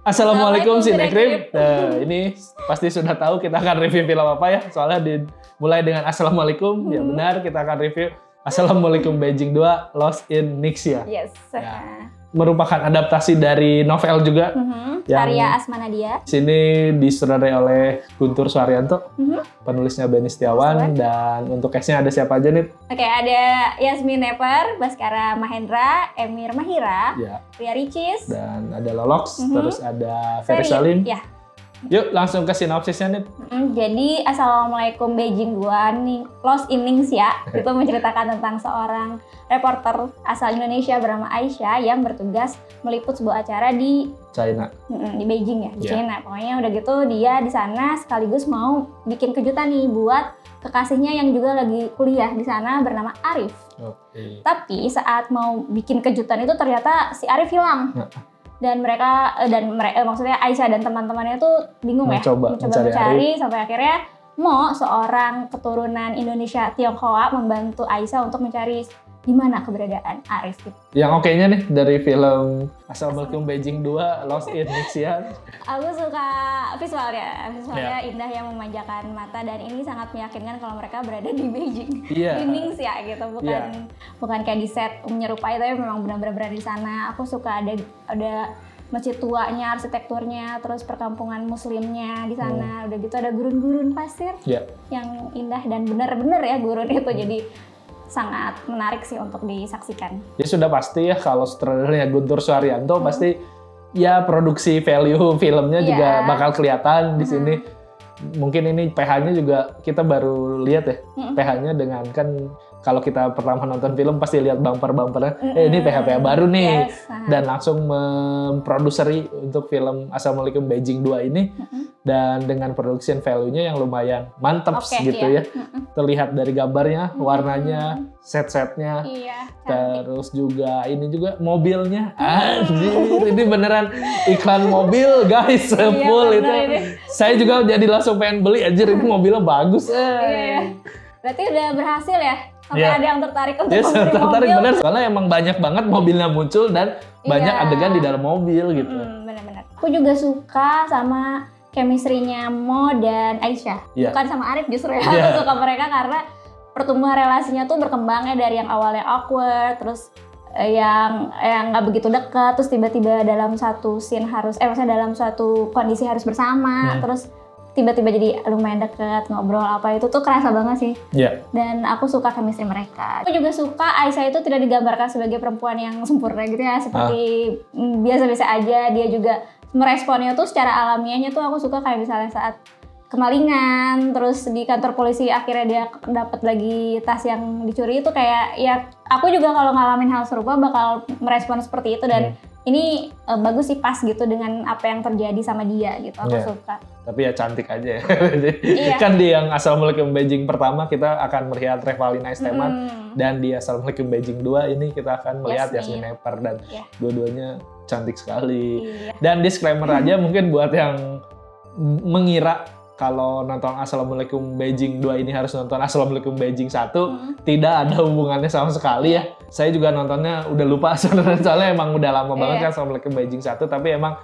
Assalamualaikum Sinekrim. Nah, ini pasti sudah tahu kita akan review film apa ya. Soalnya dimulai dengan Assalamualaikum. Ya benar, kita akan review Assalamualaikum Beijing 2 Lost in Ningxia. Yes. Ya, merupakan adaptasi dari novel juga. Karya Asma Nadia. Sini disutradarai oleh Guntur Suharyanto. Penulisnya Benny Setiawan. Dan untuk cast-nya ada siapa aja nih? Oke, ada Yasmin Neper, Baskara Mahendra, Emir Mahira, Ria Ricis, dan ada Lolox, terus ada Ferry Salim. Ya. Yuk langsung ke sinopsisnya nih. Jadi Assalamualaikum Beijing 2 nih Lost in Ningxia itu menceritakan tentang seorang reporter asal Indonesia bernama Aisyah yang bertugas meliput sebuah acara di China. Di Beijing ya, di China. Pokoknya udah gitu dia di sana sekaligus mau bikin kejutan nih buat kekasihnya yang juga lagi kuliah di sana bernama Arif. Tapi saat mau bikin kejutan itu ternyata si Arif hilang. Dan mereka maksudnya Aisyah dan teman-temannya tuh bingung mencoba mencari sampai akhirnya Mo, seorang keturunan Indonesia Tionghoa, membantu Aisyah untuk mencari di mana keberadaan Arif gitu. Yang oke-nya nih dari film Assalamualaikum Beijing 2 Lost in Ningxia. Aku suka visualnya indah yang memanjakan mata dan ini sangat meyakinkan kalau mereka berada di Beijing, di Ningxia gitu, bukan kayak di set menyerupai tapi memang benar-benar berada di sana. Aku suka ada masjid tuanya, arsitekturnya, terus perkampungan muslimnya di sana. Udah gitu ada gurun-gurun pasir yang indah dan benar-benar ya gurun itu jadi sangat menarik sih untuk disaksikan. Ya sudah pasti ya kalau sutradaranya Guntur Suharyanto pasti ya produksi value filmnya juga bakal kelihatan di sini. Mungkin ini PH-nya juga kita baru lihat ya. PH-nya dengan kan kalau kita pertama nonton film pasti lihat bumper-bumpernya. Ini PH baru nih. Dan langsung memproduseri untuk film Assalamualaikum Beijing 2 ini. Dan dengan production value-nya yang lumayan mantap gitu ya. Terlihat dari gambarnya, warnanya, set-setnya. Terus juga ini juga mobilnya. Anjir, ini beneran iklan mobil guys, full itu. Saya juga jadi langsung pengen beli, anjir ini mobilnya bagus. Berarti udah berhasil ya? Sampai ada yang tertarik untuk membeli tertarik mobil. Bener, soalnya emang banyak banget mobilnya muncul dan banyak adegan di dalam mobil gitu. Bener-bener. Aku juga suka sama chemistry-nya Mo dan Aisyah. Bukan sama Arif justru ya. Aku suka mereka karena pertumbuhan relasinya tuh berkembangnya dari yang awalnya awkward, terus yang nggak begitu dekat, terus tiba-tiba dalam satu scene maksudnya dalam suatu kondisi harus bersama, terus tiba-tiba jadi lumayan deket, ngobrol apa itu tuh kerasa banget sih. Dan aku suka chemistry mereka. Aku juga suka Aisyah itu tidak digambarkan sebagai perempuan yang sempurna gitu ya, seperti biasa-biasa aja. Dia juga meresponnya tuh secara alamiahnya tuh aku suka, kayak misalnya saat kemalingan, terus di kantor polisi akhirnya dia dapat lagi tas yang dicuri itu kayak ya aku juga kalau ngalamin hal serupa bakal merespon seperti itu dan ini bagus sih, pas gitu dengan apa yang terjadi sama dia gitu. Aku suka. Tapi ya cantik aja ya. Kan di yang Assalamualaikum Beijing pertama kita akan melihat Revalina S. Temat dan di Assalamualaikum Beijing 2 ini kita akan melihat Yasmin Neper dan dua-duanya cantik sekali. Dan disclaimer aja mungkin buat yang mengira kalau nonton Assalamualaikum Beijing 2 ini harus nonton Assalamualaikum Beijing 1, tidak ada hubungannya sama sekali ya. Saya juga nontonnya udah lupa soalnya emang udah lama banget kan Assalamualaikum Beijing 1, tapi emang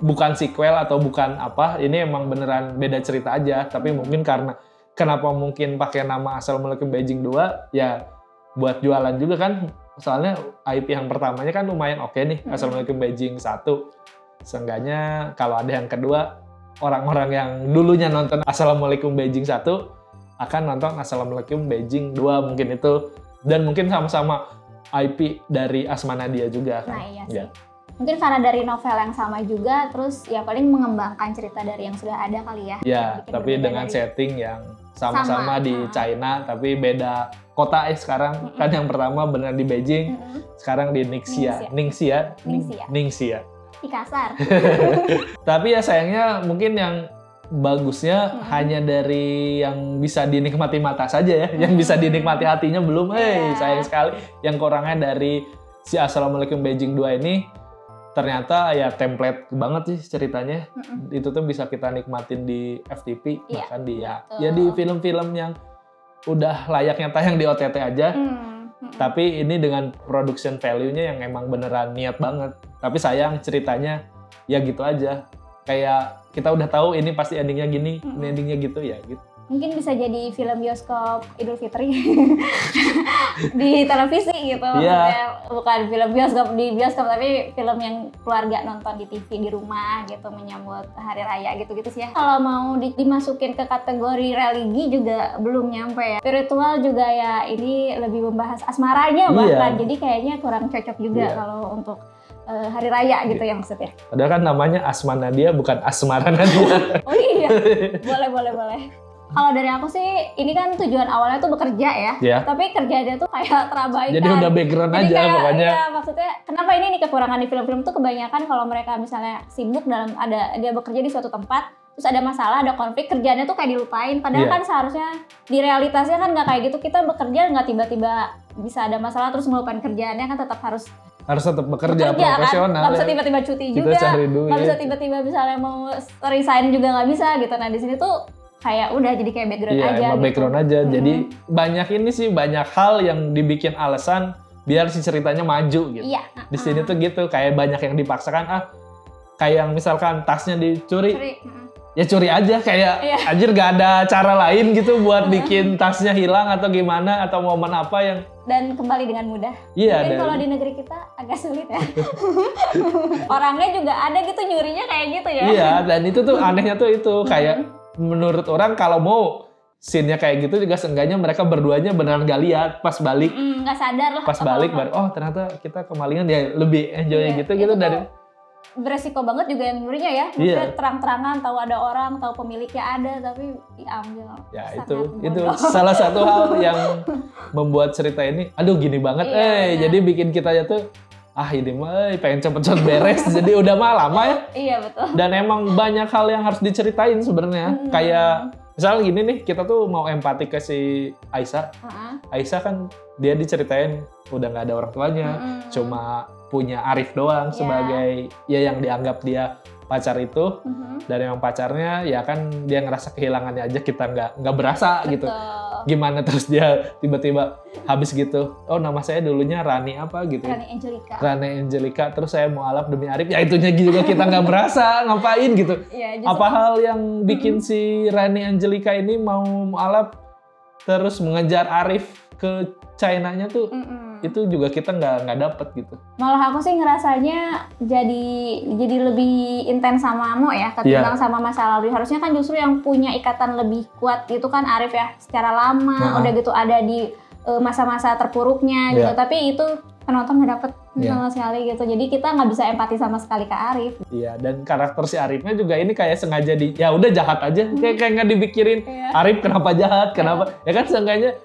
bukan sequel atau bukan apa, ini emang beneran beda cerita aja. Tapi mungkin karena kenapa mungkin pakai nama Assalamualaikum Beijing 2 ya buat jualan juga kan. Soalnya IP yang pertamanya kan lumayan oke nih, Assalamualaikum Beijing 1. Seenggaknya kalau ada yang kedua, orang-orang yang dulunya nonton Assalamualaikum Beijing 1 akan nonton Assalamualaikum Beijing 2 mungkin itu. Dan mungkin sama-sama IP dari Asma Nadia juga kan. Nah iya sih. Mungkin karena dari novel yang sama juga, terus ya paling mengembangkan cerita dari yang sudah ada kali ya. Ya, tapi dengan setting yang sama-sama di China, tapi beda kota sekarang. Kan yang pertama benar di Beijing, sekarang di Ningxia. Ningxia. Di kasar. Tapi ya sayangnya mungkin yang bagusnya hanya dari yang bisa dinikmati mata saja ya, yang bisa dinikmati hatinya belum. Sayang sekali. Yang kurangnya dari si Assalamualaikum Beijing 2 ini ternyata ya template banget sih ceritanya. Itu tuh bisa kita nikmatin di FTP, bahkan di di film-film yang udah layaknya tayang di OTT aja. Tapi ini dengan production value-nya yang emang beneran niat banget. Tapi sayang ceritanya ya gitu aja. Kayak kita udah tahu ini pasti endingnya gini, ini endingnya gitu ya gitu. Mungkin bisa jadi film bioskop Idul Fitri di televisi gitu. Yeah. Bukan film bioskop di bioskop, tapi film yang keluarga nonton di TV di rumah gitu, menyambut hari raya gitu-gitu sih ya. Kalau mau dimasukin ke kategori religi juga belum nyampe ya. Spiritual juga ya, ini lebih membahas asmaranya bahkan. Jadi kayaknya kurang cocok juga kalau untuk hari raya gitu ya maksudnya. Padahal kan namanya Asmana Nadia, bukan Asmara Nadia. Oh iya, boleh. Kalau dari aku sih, ini kan tujuan awalnya tuh bekerja ya, tapi kerjanya tuh kayak terabaikan. Jadi udah background jadi aja kayak, pokoknya. Iya, maksudnya kenapa ini nih kekurangan di film-film tuh kebanyakan kalau mereka misalnya sibuk dalam dia bekerja di suatu tempat, terus ada masalah, ada konflik, kerjanya tuh kayak dilupain. Padahal kan seharusnya di realitasnya kan nggak kayak gitu. Kita bekerja nggak tiba-tiba bisa ada masalah terus melupain kerjaannya, kan tetap harus tetap bekerja profesional. Kan? Gak bisa tiba-tiba cuti juga, gak bisa tiba-tiba misalnya mau resign juga nggak bisa gitu. Nah di sini tuh kayak udah jadi kayak background aja. Iya, background aja. Jadi banyak ini sih, banyak hal yang dibikin alasan biar si ceritanya maju gitu. Iya. Di sini tuh gitu, kayak banyak yang dipaksakan. Kayak misalkan tasnya dicuri. Ya curi aja, kayak anjir gak ada cara lain gitu buat bikin tasnya hilang atau gimana, atau momen apa yang dan kembali dengan mudah. Iya. Mungkin kalau di negeri kita agak sulit ya. Orangnya juga ada gitu nyurinya kayak gitu ya. Iya, dan itu tuh anehnya tuh itu kayak menurut orang kalau mau scene-nya kayak gitu juga seenggaknya mereka berduanya beneran gak lihat pas balik. Gak sadar lah. Pas balik baru ternyata kita kemalingan, ya lebih enjoy gitu dari. Beresiko banget juga yang nyurinya ya. Maksudnya terang-terangan tahu ada orang, tahu pemiliknya ada, tapi diambil. Ya itu salah satu hal yang membuat cerita ini aduh gini banget. Jadi bikin kita tuh ini mah pengen cepet-cepet beres. Jadi udah mah lama ya. Iya betul. Dan emang banyak hal yang harus diceritain sebenarnya. Kayak misalnya gini nih, kita tuh mau empati ke si Aisyah. Aisyah kan dia diceritain udah nggak ada orang tuanya, cuma punya Arif doang sebagai yang dianggap dia pacar itu. Dan yang pacarnya ya kan dia ngerasa kehilangannya aja, kita nggak berasa. Betul. Gitu. Gimana terus dia tiba-tiba habis gitu, nama saya dulunya Rani apa gitu. Rani Angelika, terus saya mau alap demi Arif, ya itunya juga kita nggak berasa ngapain gitu. Apa hal yang bikin si Rani Angelika ini mau alap terus mengejar Arif ke China-nya tuh, itu juga kita nggak dapet gitu. Malah aku sih ngerasanya jadi lebih intens sama Mo ya, ketimbang sama masa lalu. Harusnya kan justru yang punya ikatan lebih kuat itu kan Arif ya, secara lama udah gitu ada di masa-masa terpuruknya gitu. Tapi itu penonton nggak dapet sama sekali gitu. Jadi kita nggak bisa empati sama sekali ke Arif. Iya, dan karakter si Arifnya juga ini kayak sengaja ya udah jahat aja, kayak nggak dipikirin Arif kenapa jahat, kenapa. Ya kan seenggaknya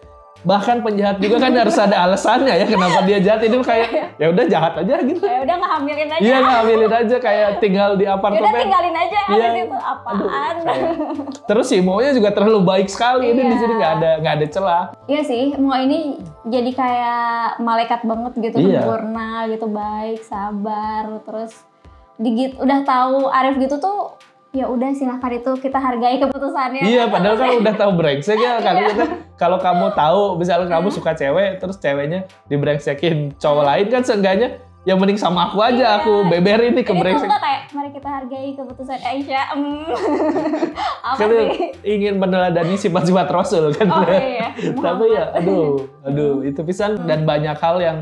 bahkan penjahat juga kan harus ada alasannya ya kenapa dia jahat. Itu kayak ya udah jahat aja gitu. Ya udah ngehamilin aja. Iya, ngehamilin aja, kayak tinggal di apartemen. Ya udah tinggalin aja habis itu apaan. Terus si Mo-nya juga terlalu baik sekali. Ini di sini nggak ada celah. Iya sih, Mo ini jadi kayak malaikat banget gitu, sempurna gitu, baik, sabar, terus udah tahu Arif gitu tuh. Ya udah silahkan, itu kita hargai keputusannya. Iya, padahal kan udah tahu brengsek ya. Kalau kamu tahu misalnya kamu suka cewek, terus ceweknya dibrengsekin cowok lain, kan seenggaknya ya mending sama aku aja, aku beber ini ke brengsek. Ini tuh kayak mari kita hargai keputusan Aisyah. Apa sih? Ingin meneladani sifat-sifat Rasul kan. Tapi ya aduh itu pisan. Dan banyak hal yang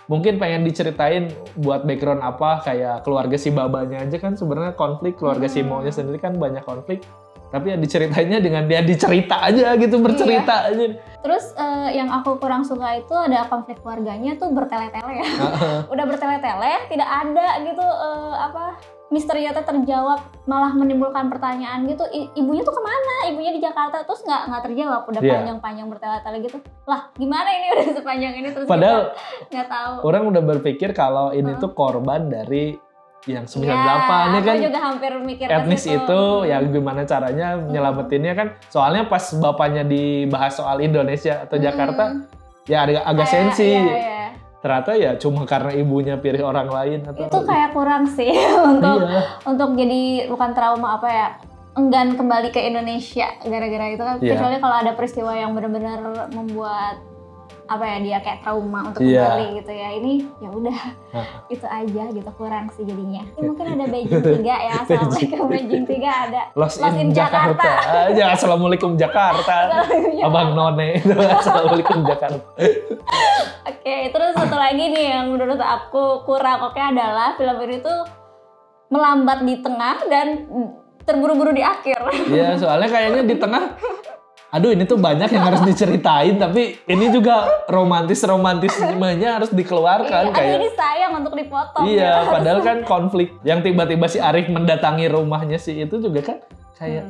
mungkin pengen diceritain buat background apa, kayak keluarga si babanya aja kan sebenarnya konflik, keluarga si Mo-nya sendiri kan banyak konflik, tapi ya diceritainnya dengan dia dicerita aja gitu, bercerita aja. Terus yang aku kurang suka itu ada konflik keluarganya tuh bertele-tele ya. Udah bertele-tele, tidak ada gitu misterinya terjawab, malah menimbulkan pertanyaan gitu. Ibunya tuh kemana? Ibunya di Jakarta, terus nggak terjawab. Udah panjang-panjang bertele-tele gitu. Lah gimana ini udah sepanjang ini terus padahal nggak tahu. Orang udah berpikir kalau ini tuh korban dari yang 98 ini kan juga hampir mikir etnis itu ya gimana caranya nyelamatinnya kan. Soalnya pas bapaknya dibahas soal Indonesia atau Jakarta ya agak sensi. Ternyata ya cuma karena ibunya pilih orang lain atau itu kayak kurang sih untuk jadi bukan trauma enggan kembali ke Indonesia gara-gara itu kan. Kecuali kalau ada peristiwa yang benar-benar membuat apa ya, dia kayak trauma untuk kembali gitu ya. Ini ya udah itu aja gitu, kurang sih jadinya. Mungkin ada Beijing 3 ya. Assalamualaikum Beijing 3 ada. Lost in Jakarta. Ya, Assalamualaikum Jakarta. Abang None itu Assalamualaikum Jakarta. Oke, terus satu lagi nih yang menurut aku kurang oke adalah film ini tuh melambat di tengah dan terburu-buru di akhir. Iya, soalnya kayaknya di tengah aduh ini tuh banyak yang harus diceritain, tapi ini juga romantismenya harus dikeluarkan. Kayak ini sayang untuk dipotong. Iya, ya. Padahal kan konflik yang tiba-tiba si Arif mendatangi rumahnya sih itu juga kan kayak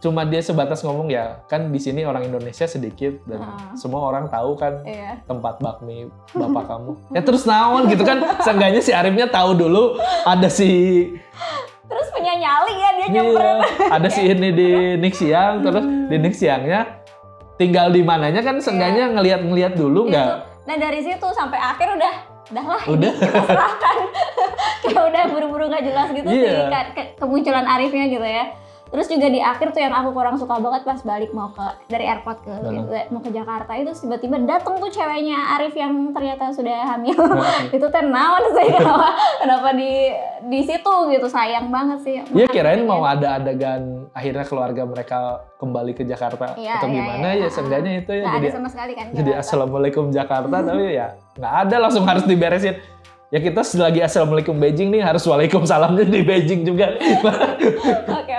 cuma dia sebatas ngomong ya kan di sini orang Indonesia sedikit dan semua orang tahu kan tempat bakmi bapak kamu. Ya terus naon gitu kan, seenggaknya si Arifnya tahu dulu ada si terus punya nyali ya dia nyemperin. Ada si ini di Nik Siang, terus di Nik Siangnya tinggal di mananya kan seenggaknya ngeliat dulu nggak? Nah dari situ sampai akhir udahlah kita serahkan. Kayak udah buru-buru nggak jelas gitu sih kemunculan Arifnya gitu ya. Terus juga di akhir tuh yang aku kurang suka banget pas balik mau dari airport mau ke Jakarta itu tiba-tiba datang tuh ceweknya Arif yang ternyata sudah hamil. Itu teh naon sih kenapa di situ gitu, sayang banget sih. Iya kirain mau ada adegan akhirnya keluarga mereka kembali ke Jakarta atau gimana ya seenggaknya itu ya. Nggak ada sama sekali kan. Jadi Assalamualaikum Jakarta tapi ya nggak ada, langsung harus diberesin. Ya kita selagi Assalamualaikum Beijing nih harus Waalaikumsalamnya di Beijing juga. Oke.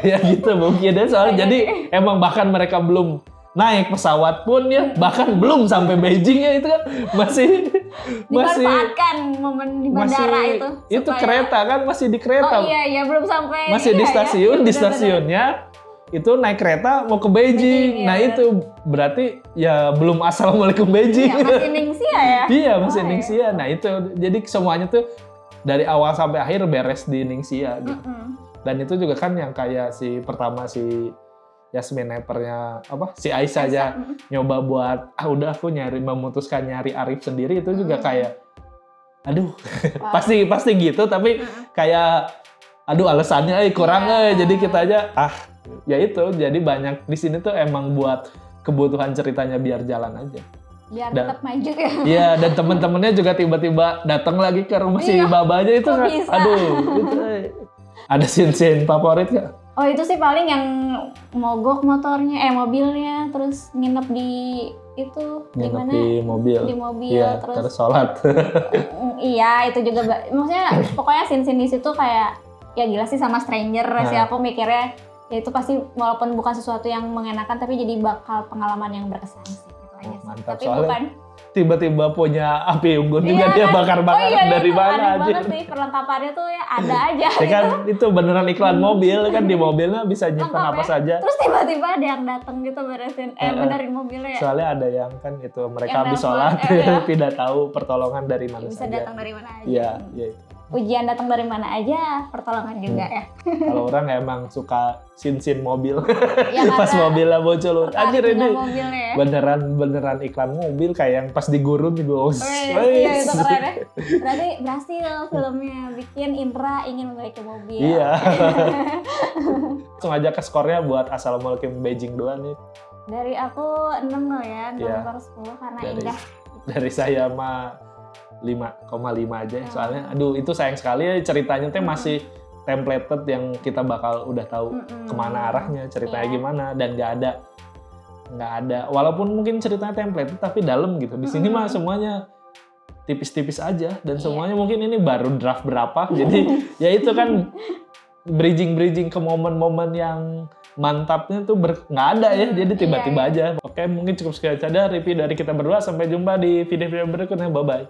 Ya gitu mungkin ya soalnya jadi emang bahkan mereka belum naik pesawat pun ya, bahkan belum sampai Beijing ya itu kan masih dimanfaatkan momen di bandara itu. Itu kereta kan masih di kereta. Oh iya belum sampai. Masih di stasiun, di stasiunnya. Itu naik kereta mau ke Beijing. Nah itu berarti ya belum Assalamualaikum Beijing. Ya, masih Ningxia ya? Iya masih Ningxia. Nah itu jadi semuanya tuh dari awal sampai akhir beres di Ningxia gitu. Dan itu juga kan yang kayak si pertama si Yasmin Nepernya si Aisyah aja nyoba buat udah aku memutuskan nyari Arif sendiri itu juga kayak aduh pasti gitu tapi kayak aduh alasannya kurang jadi kita aja ya itu jadi banyak di sini tuh emang buat kebutuhan ceritanya biar jalan aja biar tetap maju ya. Iya dan temen-temennya juga tiba-tiba datang lagi ke rumah si babanya itu aduh itu ada scene favorit gak? Oh itu sih paling yang mogok mobilnya terus nginep di itu nginep di mobil iya, terus sholat. Iya itu juga maksudnya pokoknya scene di situ kayak ya gila sih sama Stranger sih aku mikirnya ya itu pasti walaupun bukan sesuatu yang mengenakan tapi jadi bakal pengalaman yang berkesan sih gitu aja sih. Mantap tapi soalnya bukan tiba-tiba punya api unggun juga dia bakar-bakar dari mana aja. Aneh banget sih perlengkapannya tuh ya ada aja. Ya kan itu beneran iklan mobil kan di mobilnya bisa nyimpan apa saja. Terus tiba-tiba ada yang datang gitu beresin benerin mobilnya ya. Soalnya ada yang kan itu mereka habis sholat tidak tahu pertolongan dari mana bisa saja. Datang dari mana aja. Iya itu. Ujian datang dari mana aja, pertolongan juga ya. Kalau orang emang suka sin mobil, ya, pas mobilnya bocor, anjir ini ya. beneran iklan mobil kayak yang pas di gurun gitu. Iya itu keren ya. Berarti berhasil filmnya bikin Indra ingin memiliki mobil. Iya. Langsung aja ke skornya buat Assalamualaikum Beijing 2 nih. Dari aku 6 loh ya, 6/10 karena indah. Dari saya mah 5,5 aja soalnya aduh itu sayang sekali ya ceritanya teh masih templated yang kita bakal udah tahu kemana arahnya ceritanya gimana dan nggak ada walaupun mungkin ceritanya templated tapi dalam gitu di sini mah semuanya tipis-tipis aja dan semuanya mungkin ini baru draft berapa jadi ya itu kan bridging ke momen-momen yang mantapnya tuh nggak ada ya jadi tiba-tiba aja. Oke mungkin cukup sekian saja review dari kita berdua, sampai jumpa di video-video berikutnya, bye bye.